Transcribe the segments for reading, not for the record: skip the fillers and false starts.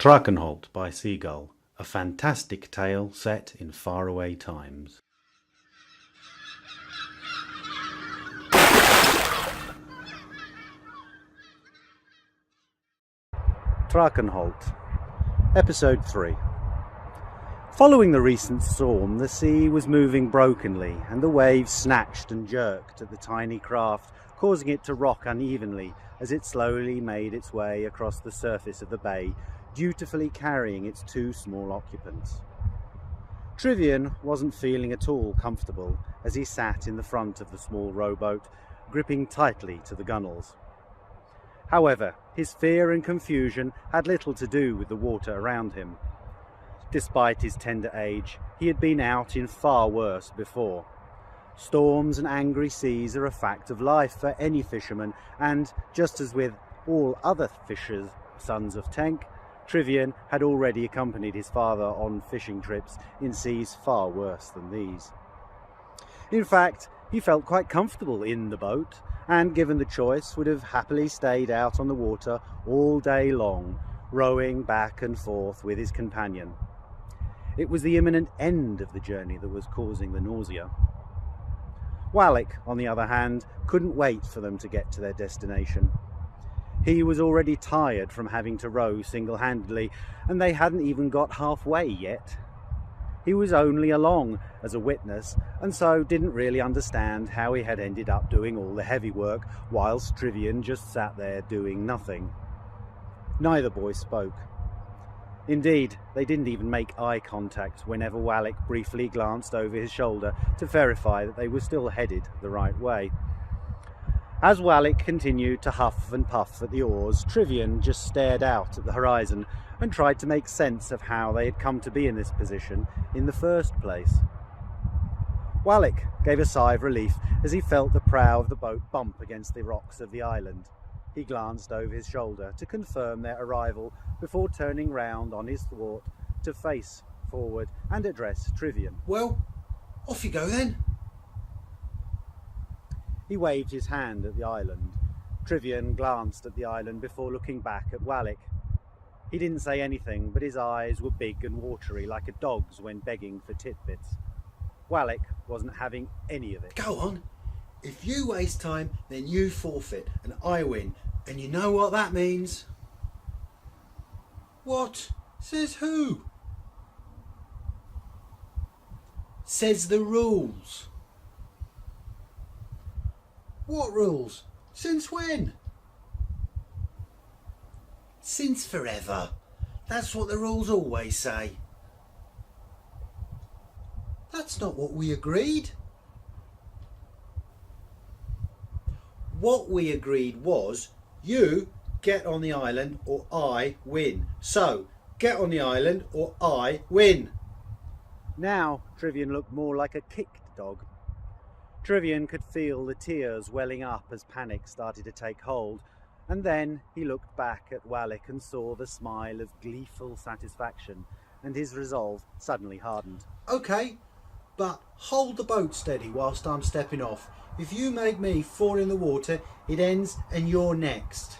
Traakenholt by See Gull, a fantastic tale set in faraway times. Traakenholt, Episode 3. Following the recent storm, the sea was moving brokenly, and the waves snatched and jerked at the tiny craft, causing it to rock unevenly as it slowly made its way across the surface of the bay, dutifully carrying its two small occupants. Trivian wasn't feeling at all comfortable as he sat in the front of the small rowboat, gripping tightly to the gunwales. However, his fear and confusion had little to do with the water around him. Despite his tender age, he had been out in far worse before. Storms and angry seas are a fact of life for any fisherman, and just as with all other fishers, sons of Tenk, Trivian had already accompanied his father on fishing trips in seas far worse than these. In fact, he felt quite comfortable in the boat, and given the choice would have happily stayed out on the water all day long, rowing back and forth with his companion. It was the imminent end of the journey that was causing the nausea. Wallick, on the other hand, couldn't wait for them to get to their destination. He was already tired from having to row single-handedly, and they hadn't even got halfway yet. He was only along as a witness, and so didn't really understand how he had ended up doing all the heavy work, whilst Trivian just sat there doing nothing. Neither boy spoke. Indeed, they didn't even make eye contact whenever Wallick briefly glanced over his shoulder to verify that they were still headed the right way. As Wallick continued to huff and puff at the oars, Trivian just stared out at the horizon and tried to make sense of how they had come to be in this position in the first place. Wallick gave a sigh of relief as he felt the prow of the boat bump against the rocks of the island. He glanced over his shoulder to confirm their arrival before turning round on his thwart to face forward and address Trivian. Well, off you go then. He waved his hand at the island. Trivian glanced at the island before looking back at Wallick. He didn't say anything, but his eyes were big and watery like a dog's when begging for titbits. Wallick wasn't having any of it. Go on. If you waste time, then you forfeit and I win. And you know what that means? What? Says who? Says the rules. What rules? Since when? Since forever. That's what the rules always say. That's not what we agreed. What we agreed was you get on the island or I win. So, get on the island or I win. Now, Trivian looked more like a kicked dog. Trivian could feel the tears welling up as panic started to take hold, and then he looked back at Wallick and saw the smile of gleeful satisfaction, and his resolve suddenly hardened. Okay, but hold the boat steady whilst I'm stepping off. If you make me fall in the water, it ends and you're next.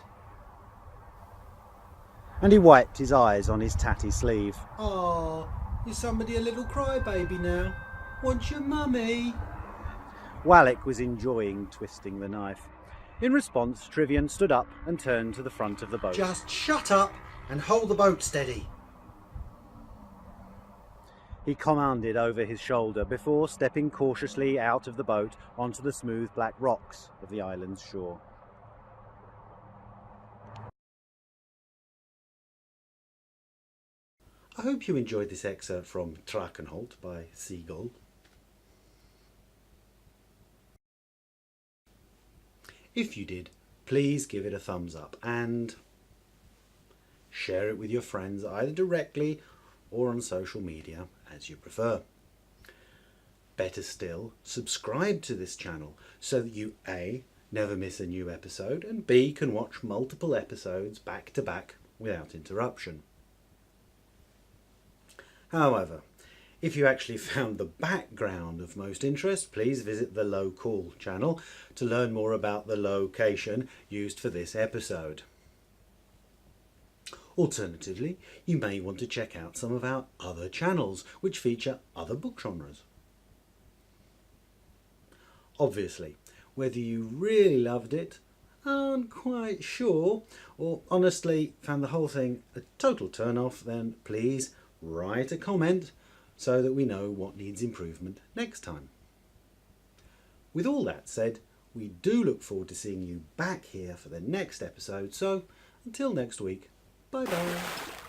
And he wiped his eyes on his tatty sleeve. Oh, is somebody a little crybaby now? Want your mummy? Wallick was enjoying twisting the knife. In response, Trivian stood up and turned to the front of the boat. Just shut up and hold the boat steady. He commanded over his shoulder before stepping cautiously out of the boat onto the smooth black rocks of the island's shore. I hope you enjoyed this excerpt from Traakenholt by See Gull. If you did, please give it a thumbs up and share it with your friends either directly or on social media as you prefer. Better still, subscribe to this channel so that you A, never miss a new episode, and B, can watch multiple episodes back to back without interruption. However, if you actually found the background of most interest, please visit the Local channel to learn more about the location used for this episode. Alternatively, you may want to check out some of our other channels which feature other book genres. Obviously, whether you really loved it, aren't quite sure, or honestly found the whole thing a total turn-off, then please write a comment so that we know what needs improvement next time. With all that said, we do look forward to seeing you back here for the next episode, so until next week, bye bye.